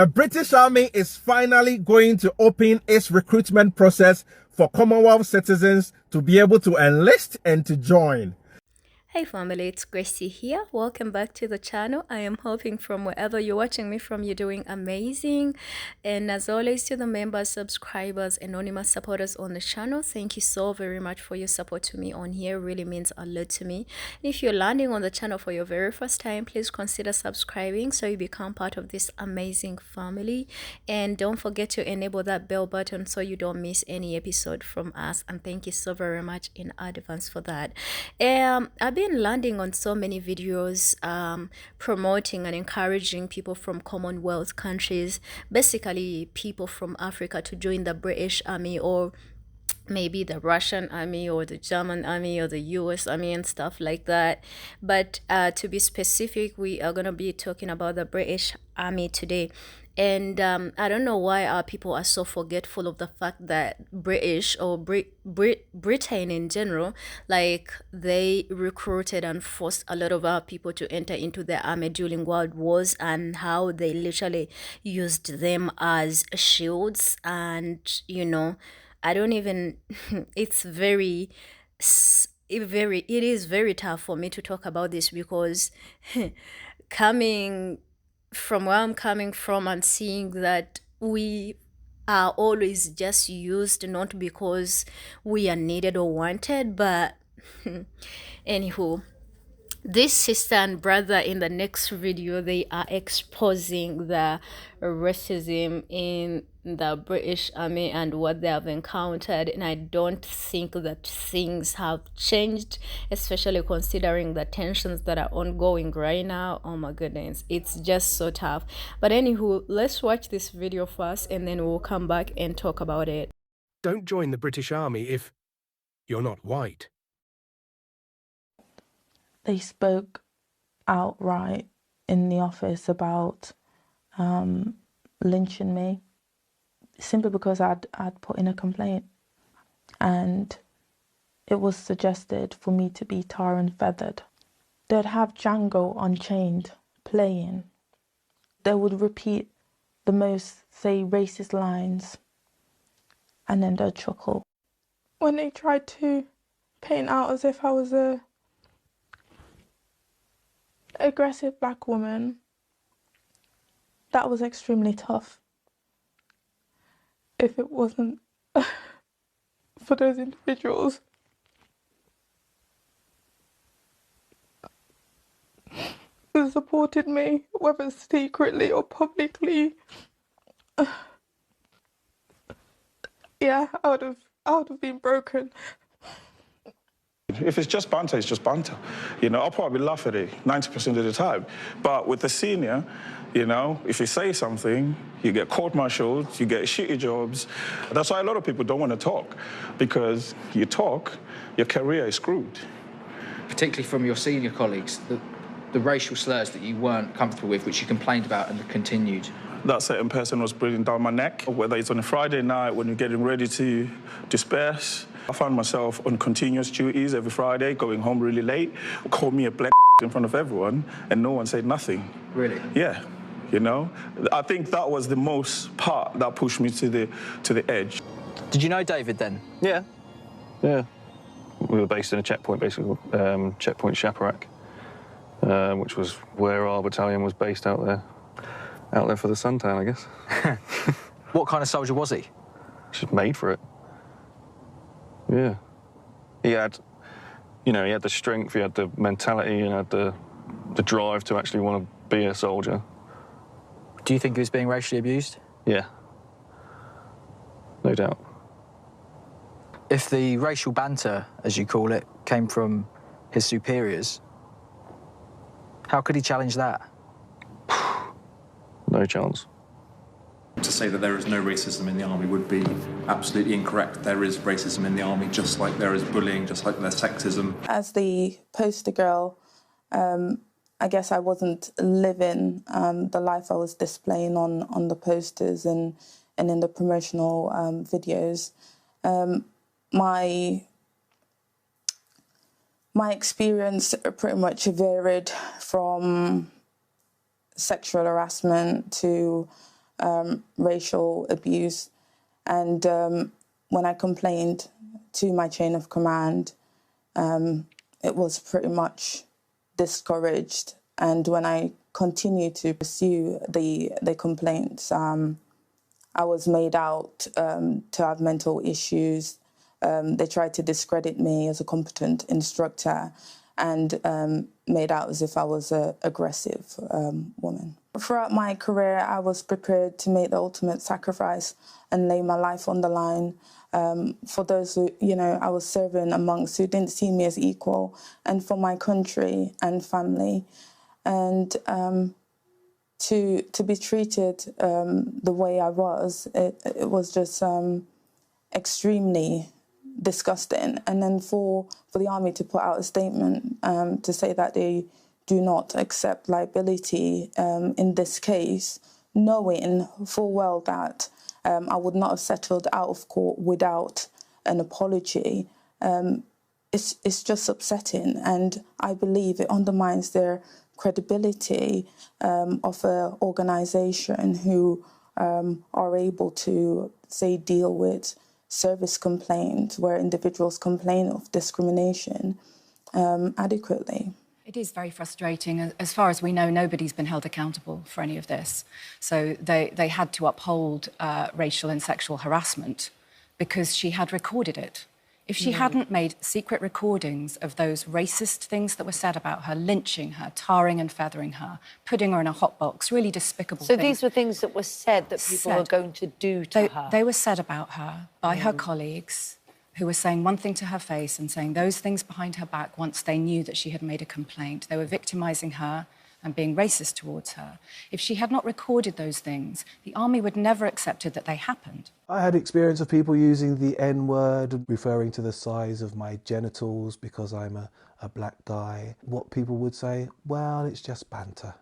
The British Army is finally going to open its recruitment process for Commonwealth citizens to be able to enlist and to join. Hey family, it's Gracie here. Welcome back to the channel. I am hoping from wherever you're watching me from, you're doing amazing. And as always, to the members, subscribers, anonymous supporters on the channel, thank you so very much for your support to me on here. It really means a lot to me. And if you're landing on the channel for your very first time, please consider subscribing so you become part of this amazing family. And don't forget to enable that bell button so you don't miss any episode from us. And thank you so very much in advance for that. I've been landing on so many videos promoting and encouraging people from Commonwealth countries, basically people from Africa, to join the British Army or maybe the Russian army or the German army or the US army and stuff like that. But to be specific, we are going to be talking about the British Army today. And I don't know why our people are so forgetful of the fact that British or Britain in general, like they recruited and forced a lot of our people to enter into the army during world wars, and how they literally used them as shields. And I don't even it's it is very tough for me to talk about this, because coming from where I'm coming from and seeing that we are always just used, not because we are needed or wanted, but anywho, this sister and brother in the next video, they are exposing the racism in the British Army and what they have encountered. And I don't think that things have changed, especially considering the tensions that are ongoing right now. Oh my goodness, it's just so tough. But anywho, let's watch this video first and then we'll come back and talk about it. Don't join the British Army if you're not white. They spoke outright in the office about lynching me, simply because I'd put in a complaint, and it was suggested for me to be tar and feathered. They'd have Django Unchained playing. They would repeat the most, say, racist lines, and then they'd chuckle. When they tried to paint out as if I was a aggressive black woman, that was extremely tough. If it wasn't for those individuals who supported me, whether secretly or publicly, yeah, I would have been broken. If it's just banter, it's just banter. I'll probably laugh at it 90% of the time. But with the senior, if you say something, you get court-martialed, you get shitty jobs. That's why a lot of people don't want to talk, because you talk, your career is screwed. Particularly from your senior colleagues, the racial slurs that you weren't comfortable with, which you complained about and continued. That certain person was breathing down my neck, whether it's on a Friday night when you're getting ready to disperse. I found myself on continuous duties every Friday, going home really late, called me a black in front of everyone, and no one said nothing. Really? Yeah, I think that was the most part that pushed me to the edge. Did you know David then? Yeah. We were based in a checkpoint, basically, checkpoint Shaparak, which was where our battalion was based out there for the suntan, I guess. What kind of soldier was he? Just made for it. Yeah. He had the strength, he had the mentality, and had the drive to actually want to be a soldier. Do you think he was being racially abused? Yeah. No doubt. If the racial banter, as you call it, came from his superiors, how could he challenge that? No chance. To say that there is no racism in the army would be absolutely incorrect. There is racism in the army, just like there is bullying, just like there's sexism. As the poster girl, I guess I wasn't living the life I was displaying on the posters and in the promotional videos. My experience pretty much varied from sexual harassment to racial abuse. And when I complained to my chain of command, it was pretty much discouraged. And when I continued to pursue the complaints, I was made out to have mental issues. They tried to discredit me as a competent instructor and made out as if I was an aggressive woman. Throughout my career, I was prepared to make the ultimate sacrifice and lay my life on the line for those who, I was serving amongst who didn't see me as equal, and for my country and family. And to be treated the way I was, it was just extremely disgusting. And then for the army to put out a statement to say that they do not accept liability in this case, knowing full well that I would not have settled out of court without an apology, it's just upsetting. And I believe it undermines their credibility of an organisation who are able to, say, deal with service complaints where individuals complain of discrimination adequately. It is very frustrating. As far as we know, nobody's been held accountable for any of this. So they had to uphold racial and sexual harassment because she had recorded it. If she hadn't made secret recordings of those racist things that were said about her, lynching her, tarring and feathering her, putting her in a hot box, really despicable things. So these were things that were said that people were going to do to her? They were said about her by her colleagues, who were saying one thing to her face and saying those things behind her back once they knew that she had made a complaint. They were victimising her and being racist towards her. If she had not recorded those things, the army would never have accepted that they happened. I had experience of people using the N-word, referring to the size of my genitals because I'm a black guy. What people would say, well, it's just banter.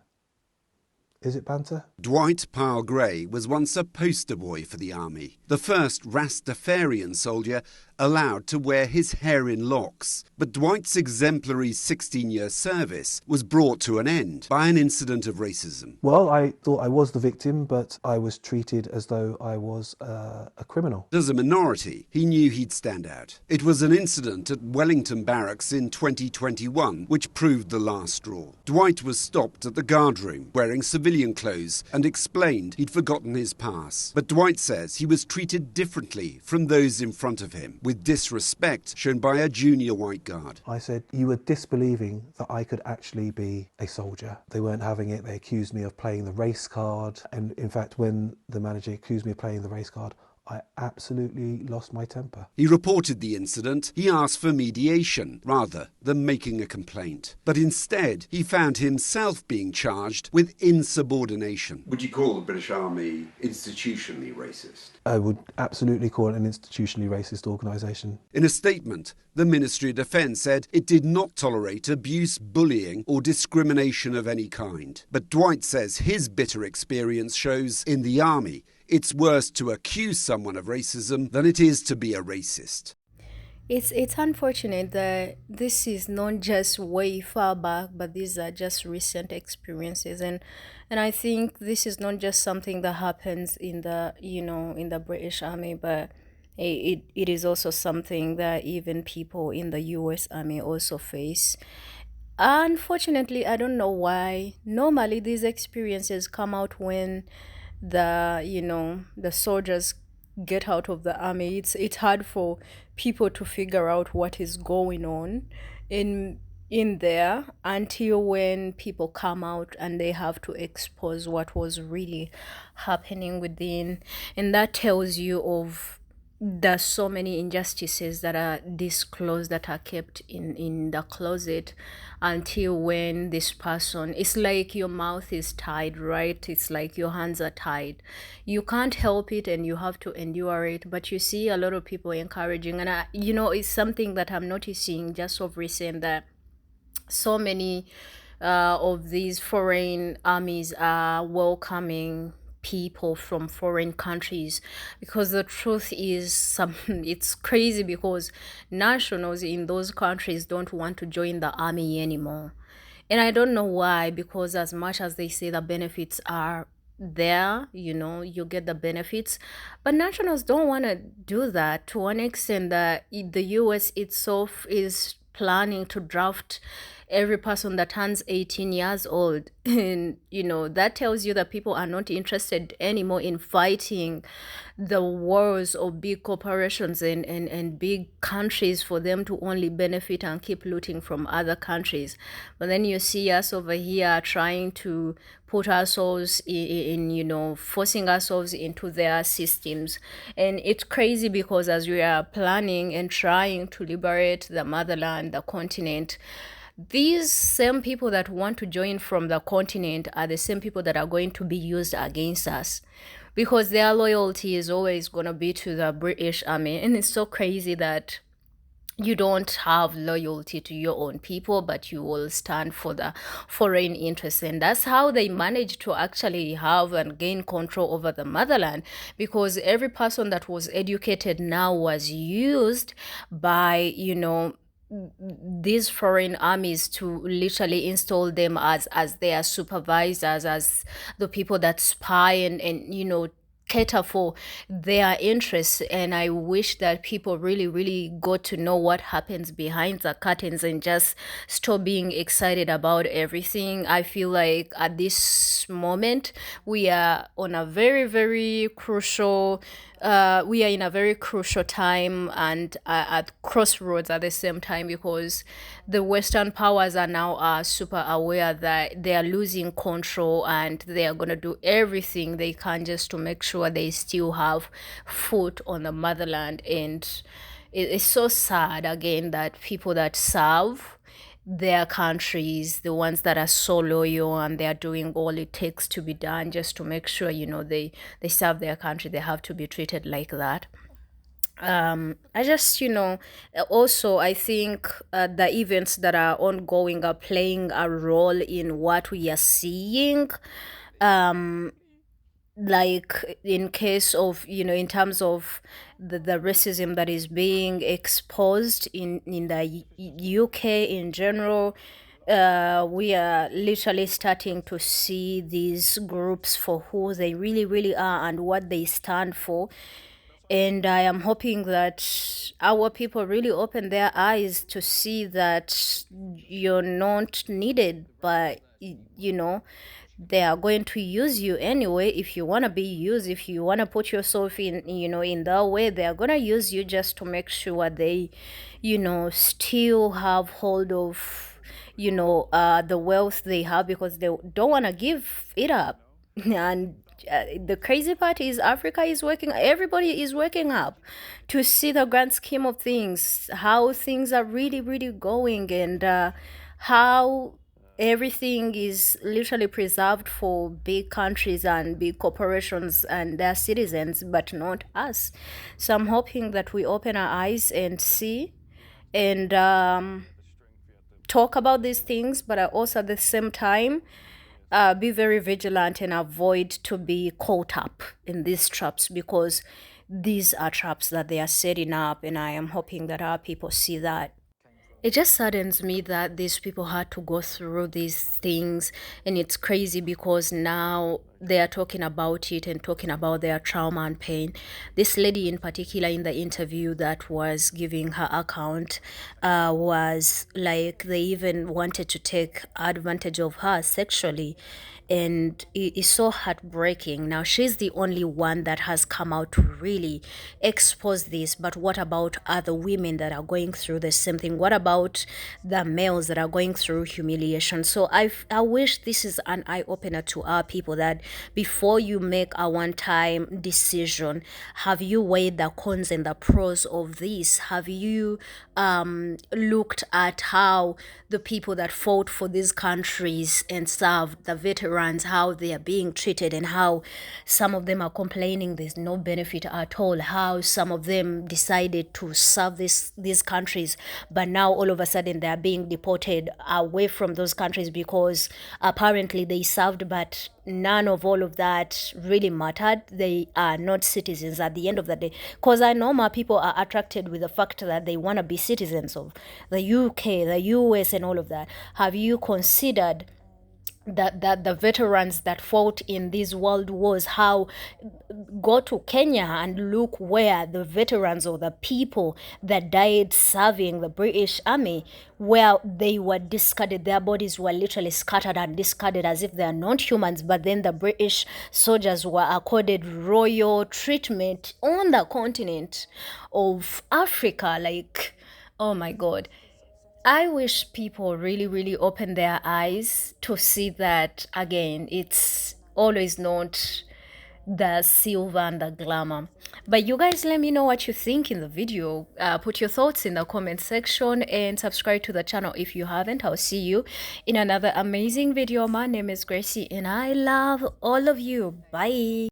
Is it banter? Dwight Powell Gray was once a poster boy for the army, the first Rastafarian soldier allowed to wear his hair in locks. But Dwight's exemplary 16-year service was brought to an end by an incident of racism. Well, I thought I was the victim, but I was treated as though I was a criminal. As a minority, he knew he'd stand out. It was an incident at Wellington Barracks in 2021 which proved the last straw. Dwight was stopped at the guardroom wearing civilian clothes and explained he'd forgotten his pass. But Dwight says he was treated differently from those in front of him, with disrespect shown by a junior white guard. I said, you were disbelieving that I could actually be a soldier. They weren't having it. They accused me of playing the race card. And in fact, when the manager accused me of playing the race card, I absolutely lost my temper. He reported the incident. He asked for mediation rather than making a complaint. But instead, he found himself being charged with insubordination. Would you call the British Army institutionally racist? I would absolutely call it an institutionally racist organisation. In a statement, the Ministry of Defence said it did not tolerate abuse, bullying or discrimination of any kind. But Dwight says his bitter experience shows in the army it's worse to accuse someone of racism than it is to be a racist. It's unfortunate that this is not just way far back, but these are just recent experiences, and I think this is not just something that happens in the in the British Army, but it is also something that even people in the US Army also face. Unfortunately, I don't know why. Normally, these experiences come out when the soldiers get out of the army. It's hard for people to figure out what is going on in there until when people come out and they have to expose what was really happening within, and that tells you of there's so many injustices that are disclosed, that are kept in the closet until when this person, it's like your mouth is tied, right? It's like your hands are tied. You can't help it and you have to endure it. But you see a lot of people encouraging, and it's something that I'm noticing just of recent, that so many of these foreign armies are welcoming people from foreign countries, because the truth is it's crazy, because nationals in those countries don't want to join the army anymore. And I don't know why, because as much as they say the benefits are there, you get the benefits. But nationals don't want to do that, to one extent that the US itself is planning to draft every person that turns 18 years old. And that tells you that people are not interested anymore in fighting the wars of big corporations and big countries for them to only benefit and keep looting from other countries. But then you see us over here trying to put ourselves in forcing ourselves into their systems. And it's crazy because as we are planning and trying to liberate the motherland, the continent, these same people that want to join from the continent are the same people that are going to be used against us, because their loyalty is always going to be to the British Army. And it's so crazy that you don't have loyalty to your own people, but you will stand for the foreign interests. And that's how they managed to actually have and gain control over the motherland, because every person that was educated now was used by, these foreign armies to literally install them as their supervisors, as the people that spy and cater for their interests. And I wish that people really, really got to know what happens behind the curtains and just stop being excited about everything. I feel like at this moment we are on a very, very crucial we are in a very crucial time and at crossroads at the same time, because the Western powers are now super aware that they are losing control, and they are going to do everything they can just to make sure they still have foot on the motherland. And it's so sad again that people that serve their countries, the ones that are so loyal and they are doing all it takes to be done just to make sure they serve their country, they have to be treated like that. I just also I think the events that are ongoing are playing a role in what we are seeing. Like in case of in terms of the racism that is being exposed in the UK in general, we are literally starting to see these groups for who they really, really are and what they stand for. And I am hoping that our people really open their eyes to see that you're not needed, but they are going to use you anyway. If you want to be used, if you want to put yourself in that way, they are going to use you just to make sure they still have hold of the wealth they have, because they don't want to give it up. And the crazy part is Africa is waking, everybody is waking up to see the grand scheme of things, how things are really, really going, and how everything is literally preserved for big countries and big corporations and their citizens, but not us. So I'm hoping that we open our eyes and see and talk about these things, but also at the same time be very vigilant and avoid to be caught up in these traps, because these are traps that they are setting up, and I am hoping that our people see that. It just saddens me that these people had to go through these things, and it's crazy because now they are talking about it and talking about their trauma and pain. This lady in particular in the interview that was giving her account was like they even wanted to take advantage of her sexually, and it is so heartbreaking. Now, she's the only one that has come out to really expose this, but what about other women that are going through the same thing? What about the males that are going through humiliation? So I wish this is an eye-opener to our people, that before you make a one-time decision, have you weighed the cons and the pros of this? Have you looked at how the people that fought for these countries and served, the veterans, how they are being treated, and how some of them are complaining there's no benefit at all, how some of them decided to serve these countries, but now all of a sudden they are being deported away from those countries because apparently they served, but none of all of that really mattered. They are not citizens at the end of the day, because I know my people are attracted with the fact that they want to be citizens of the UK, the US, and all of that. Have you considered the veterans that fought in these world wars, how go to Kenya and look where the veterans or the people that died serving the British Army, where they were discarded, their bodies were literally scattered and discarded as if they are not humans. But then the British soldiers were accorded royal treatment on the continent of Africa. Like, oh my God. I wish people really, really open their eyes to see that, again, it's always not the silver and the glamour. But you guys, let me know what you think in the video. Put your thoughts in the comment section and subscribe to the channel if you haven't. I'll see you in another amazing video. My name is Gracie and I love all of you. Bye.